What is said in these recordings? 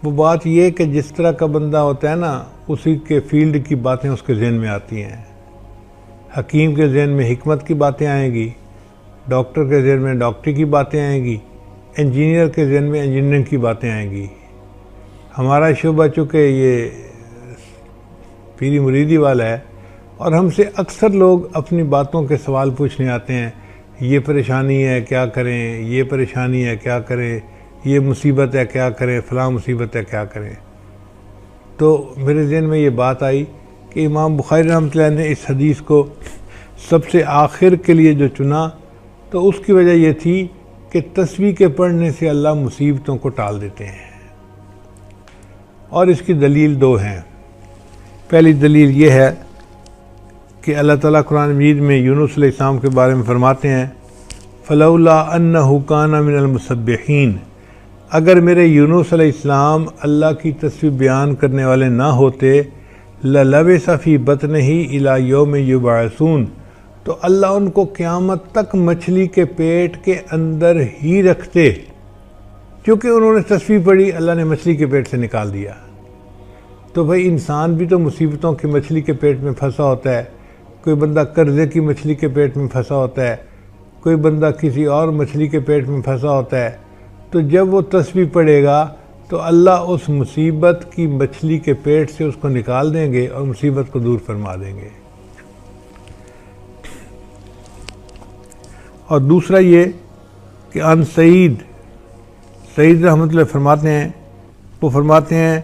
وہ بات یہ کہ جس طرح کا بندہ ہوتا ہے نا، اسی کے فیلڈ کی باتیں اس کے ذہن میں آتی ہیں۔ حکیم کے ذہن میں حکمت کی باتیں آئیں گی، ڈاکٹر کے ذہن میں ڈاکٹری کی باتیں آئیں گی، انجینئر کے ذہن میں انجینئرنگ کی باتیں آئیں گی۔ ہمارا شعبہ چونکہ یہ پیری مریدی والا ہے، اور ہم سے اکثر لوگ اپنی باتوں کے سوال پوچھنے آتے ہیں، یہ پریشانی ہے کیا کریں، یہ پریشانی ہے کیا کریں، یہ مصیبت ہے کیا کریں، فلاں مصیبت ہے کیا کریں۔ تو میرے ذہن میں یہ بات آئی کہ امام بخاری رحمۃ اللہ نے اس حدیث کو سب سے آخر کے لیے جو چنا، تو اس کی وجہ یہ تھی کہ تسبیح کے پڑھنے سے اللہ مصیبتوں کو ٹال دیتے ہیں، اور اس کی دلیل دو ہیں۔ پہلی دلیل یہ ہے کہ اللہ تعالیٰ قرآن مجید میں یونس علیہ السلام کے بارے میں فرماتے ہیں، فَلَوْلَا أَنَّهُ كَانَ مِنَ الْمُسَبِّحِينَ، اگر میرے یونس علیہ السلام اللہ کی تسبیح بیان کرنے والے نہ ہوتے، لَلَبِثَ فِي بَطْنِهِ إِلَى يَوْمِ يُبْعَثُونَ، تو اللہ ان کو قیامت تک مچھلی کے پیٹ کے اندر ہی رکھتے۔ کیونکہ انہوں نے تسبیح پڑھی، اللہ نے مچھلی کے پیٹ سے نکال دیا۔ تو بھائی انسان بھی تو مصیبتوں کی مچھلی کے پیٹ میں پھنسا ہوتا ہے، کوئی بندہ قرضے کی مچھلی کے پیٹ میں پھنسا ہوتا ہے، کوئی بندہ کسی اور مچھلی کے پیٹ میں پھنسا ہوتا ہے۔ تو جب وہ تسبیح پڑھے گا تو اللہ اس مصیبت کی مچھلی کے پیٹ سے اس کو نکال دیں گے اور مصیبت کو دور فرما دیں گے۔ اور دوسرا یہ کہ ان سعید رحمۃ اللہ فرماتے ہیں، وہ فرماتے ہیں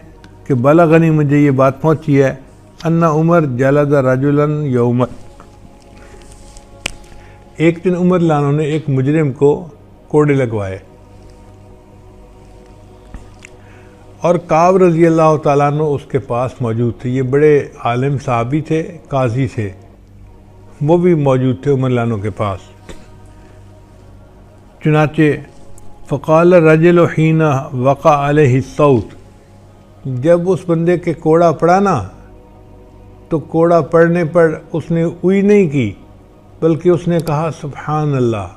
کہ بلغنی، مجھے یہ بات پہنچی ہے، ان عمر جلد رجلا یوم، ایک دن عمر لانوں نے ایک مجرم کو کوڑے لگوائے، اور کعب رضی اللہ تعالیٰ عنہ اس کے پاس موجود تھے۔ یہ بڑے عالم صحابی تھے، قاضی تھے، وہ بھی موجود تھے عمر لانوں کے پاس۔ چنانچہ فقال الرجل حین وقع علیہ الصوت، جب اس بندے کے کوڑا پڑا نا، تو کوڑا پڑنے پر اس نے اوئی نہیں کی، بلکہ اس نے کہا سبحان اللہ۔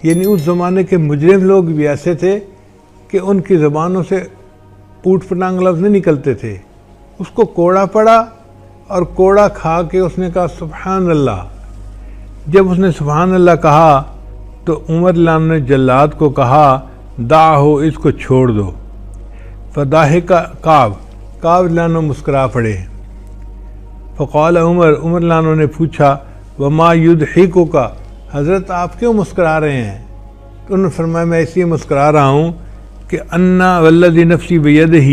یعنی اس زمانے کے مجرم لوگ بھی ایسے تھے کہ ان کی زبانوں سے اوٹ پٹانگ لفظ نہیں نکلتے تھے۔ اس کو کوڑا پڑا اور کوڑا کھا کے اس نے کہا سبحان اللہ۔ جب اس نے سبحان اللہ کہا تو عمر لان نے جلاد کو کہا دعہو، اس کو چھوڑ دو۔ فضاحک کعب لانو مسکرا پڑے۔ فقال عمر لانو نے پوچھا وما یضحکک، حضرت آپ کیوں مسکرا رہے ہیں؟ تو انہوں نے فرمایا میں اس لیے مسکرا رہا ہوں کہ انا والذی نفسی بیدہ،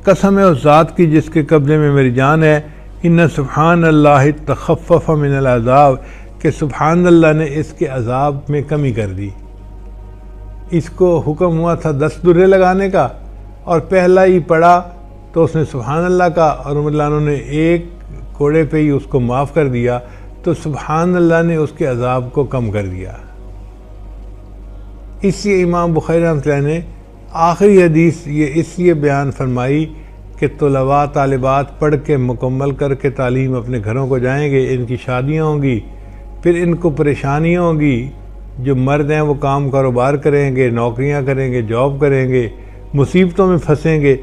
قسم ہے اس ذات کی جس کے قبضے میں میری جان ہے، ان سبحان اللہ تخفف من العذاب، کہ سبحان اللہ نے اس کے عذاب میں کمی کر دی۔ اس کو حکم ہوا تھا 10 درے لگانے کا، اور پہلا ہی پڑا تو اس نے سبحان اللہ کا، اور عمر لانوں نے ایک کوڑے پہ ہی اس کو معاف کر دیا، تو سبحان اللہ نے اس کے عذاب کو کم کر دیا۔ اس لیے امام بخاری رحمۃ اللہ نے آخری حدیث یہ اس لیے بیان فرمائی کہ طلباء طالبات پڑھ کے مکمل کر کے تعلیم اپنے گھروں کو جائیں گے، ان کی شادیاں ہوں گی، پھر ان کو پریشانیاں ہوں گی، جو مرد ہیں وہ کام کاروبار کریں گے، نوکریاں کریں گے، جاب کریں گے، مصیبتوں میں پھنسیں گے۔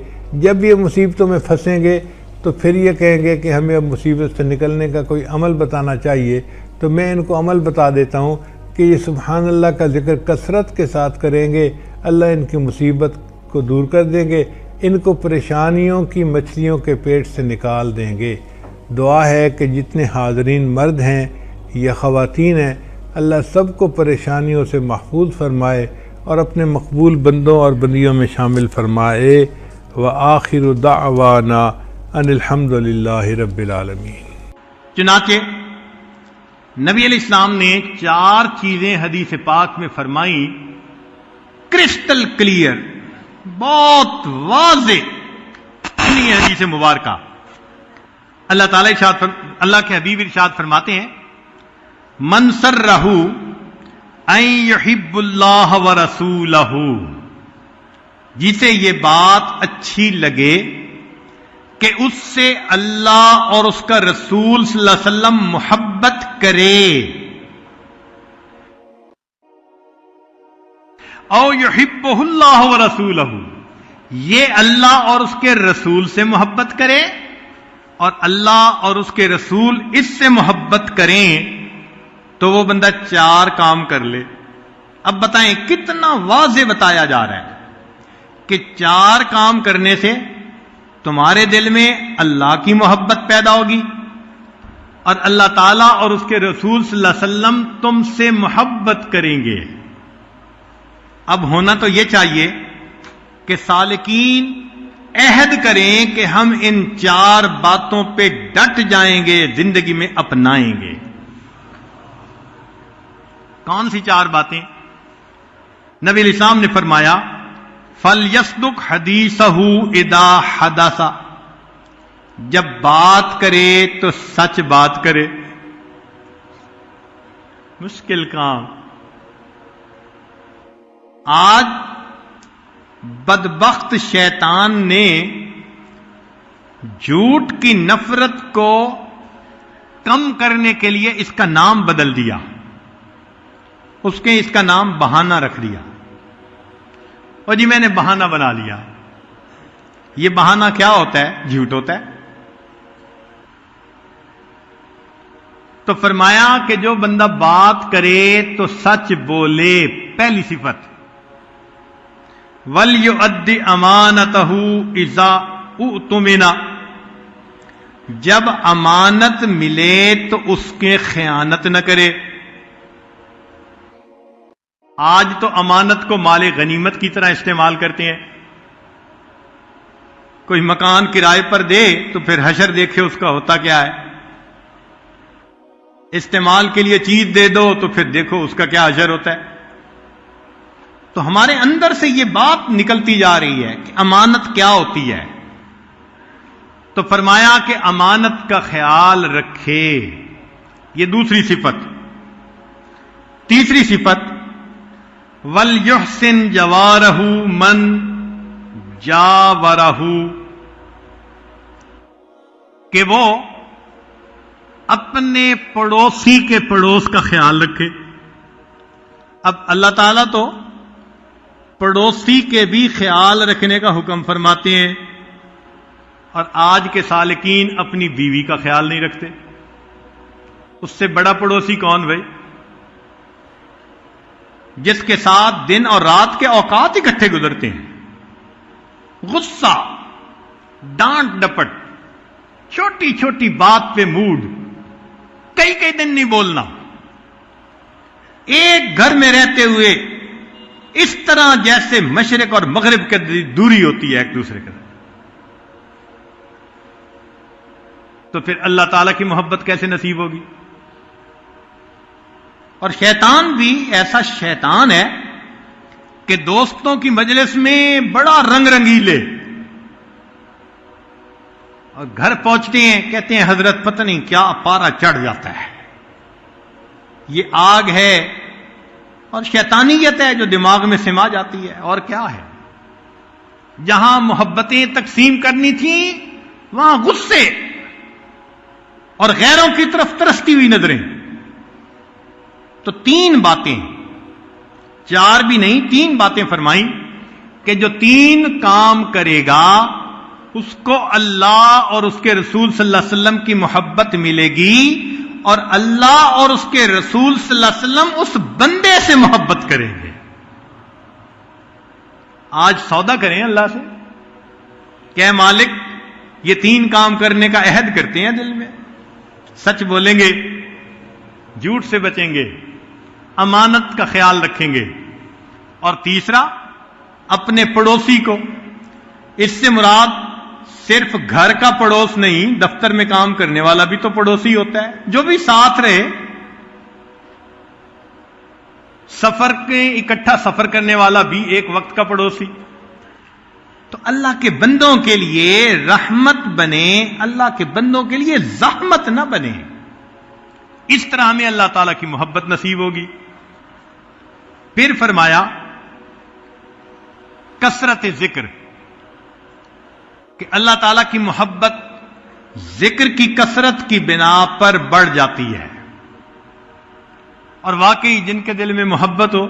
جب یہ مصیبتوں میں پھنسیں گے تو پھر یہ کہیں گے کہ ہمیں اب مصیبت سے نکلنے کا کوئی عمل بتانا چاہیے، تو میں ان کو عمل بتا دیتا ہوں کہ یہ سبحان اللہ کا ذکر کثرت کے ساتھ کریں گے، اللہ ان کی مصیبت کو دور کر دیں گے، ان کو پریشانیوں کی مچھلیوں کے پیٹ سے نکال دیں گے۔ دعا ہے کہ جتنے حاضرین مرد ہیں یا خواتین ہیں، اللہ سب کو پریشانیوں سے محفوظ فرمائے اور اپنے مقبول بندوں اور بندیوں میں شامل فرمائے۔ وآخر دعوانا ان الحمد للہ رب العالمین۔ چنانچہ نبی علیہ السلام نے 4 چیزیں حدیث پاک میں فرمائی، کرسٹل کلیئر، بہت واضح حدیث مبارکہ۔ اللہ کے حبیب ارشاد فرماتے ہیں من سرہ ان یحب اللہ ورسولہ، جسے یہ بات اچھی لگے کہ اس سے اللہ اور اس کا رسول صلی اللہ علیہ وسلم محبت کرے، او یحبہ اللہ ورسولہ، یہ اللہ اور اس کے رسول سے محبت کرے اور اللہ اور اس کے رسول اس سے محبت کریں تو وہ بندہ 4 کام کر لے. اب بتائیں کتنا واضح بتایا جا رہا ہے کہ 4 کام کرنے سے تمہارے دل میں اللہ کی محبت پیدا ہوگی اور اللہ تعالیٰ اور اس کے رسول صلی اللہ علیہ وسلم تم سے محبت کریں گے. اب ہونا تو یہ چاہیے کہ سالکین عہد کریں کہ ہم ان 4 باتوں پہ ڈٹ جائیں گے، زندگی میں اپنائیں گے. کون سی 4 باتیں؟ نبی علیہ السلام نے فرمایا فَلْيَصْدُقْ حَدِيثَهُ إِذَا حَدَثَ، جب بات کرے تو سچ بات کرے. مشکل کام. آج بدبخت شیطان نے جھوٹ کی نفرت کو کم کرنے کے لیے اس کا نام بدل دیا. اس کا نام بہانہ رکھ دیا. اور جی میں نے بہانہ بنا لیا. یہ بہانہ کیا ہوتا ہے؟ جھوٹ ہوتا ہے. تو فرمایا کہ جو بندہ بات کرے تو سچ بولے. پہلی صفت وَلْيُؤَدِّ أَمَانَتَهُ إِذَا اُؤْتُمِنَ، جب امانت ملے تو اس کے خیانت نہ کرے. آج تو امانت کو مال غنیمت کی طرح استعمال کرتے ہیں. کوئی مکان کرائے پر دے تو پھر حشر دیکھے اس کا ہوتا کیا ہے. استعمال کے لیے چیز دے دو تو پھر دیکھو اس کا کیا حشر ہوتا ہے. تو ہمارے اندر سے یہ بات نکلتی جا رہی ہے کہ امانت کیا ہوتی ہے. تو فرمایا کہ امانت کا خیال رکھے. یہ دوسری صفت. تیسری صفت وَلْيُحْسِنْ جَوَارَهُ مَنْ جَاوَرَهُ، کہ وہ اپنے پڑوسی کے پڑوس کا خیال رکھے. اب اللہ تعالیٰ تو پڑوسی کے بھی خیال رکھنے کا حکم فرماتے ہیں، اور آج کے سالکین اپنی بیوی کا خیال نہیں رکھتے. اس سے بڑا پڑوسی کون بھائی؟ جس کے ساتھ دن اور رات کے اوقات اکٹھے گزرتے ہیں. غصہ، ڈانٹ ڈپٹ، چھوٹی چھوٹی بات پہ موڈ، کئی دن نہیں بولنا. ایک گھر میں رہتے ہوئے اس طرح جیسے مشرق اور مغرب کی دوری ہوتی ہے ایک دوسرے کے. تو پھر اللہ تعالیٰ کی محبت کیسے نصیب ہوگی؟ اور شیطان بھی ایسا شیطان ہے کہ دوستوں کی مجلس میں بڑا رنگ رنگیلے، اور گھر پہنچتے ہیں کہتے ہیں حضرت پتہ نہیں کیا پارا چڑھ جاتا ہے. یہ آگ ہے اور شیطانیت ہے جو دماغ میں سما جاتی ہے. اور کیا ہے؟ جہاں محبتیں تقسیم کرنی تھیں وہاں غصے اور غیروں کی طرف ترستی ہوئی نظریں. تو 3 باتیں، 4 بھی نہیں 3 باتیں فرمائیں کہ جو 3 کام کرے گا اس کو اللہ اور اس کے رسول صلی اللہ علیہ وسلم کی محبت ملے گی، اور اللہ اور اس کے رسول صلی اللہ علیہ وسلم اس بندے سے محبت کریں گے. آج سودا کریں اللہ سے کہ اے مالک یہ 3 کام کرنے کا عہد کرتے ہیں دل میں. سچ بولیں گے، جھوٹ سے بچیں گے، امانت کا خیال رکھیں گے، اور تیسرا اپنے پڑوسی کو. اس سے مراد صرف گھر کا پڑوس نہیں، دفتر میں کام کرنے والا بھی تو پڑوسی ہوتا ہے، جو بھی ساتھ رہے. سفر کے اکٹھا سفر کرنے والا بھی ایک وقت کا پڑوسی. تو اللہ کے بندوں کے لیے رحمت بنے، اللہ کے بندوں کے لیے زحمت نہ بنے. اس طرح ہمیں اللہ تعالیٰ کی محبت نصیب ہوگی. پھر فرمایا کثرت ذکر، کہ اللہ تعالیٰ کی محبت ذکر کی کثرت کی بنا پر بڑھ جاتی ہے. اور واقعی جن کے دل میں محبت ہو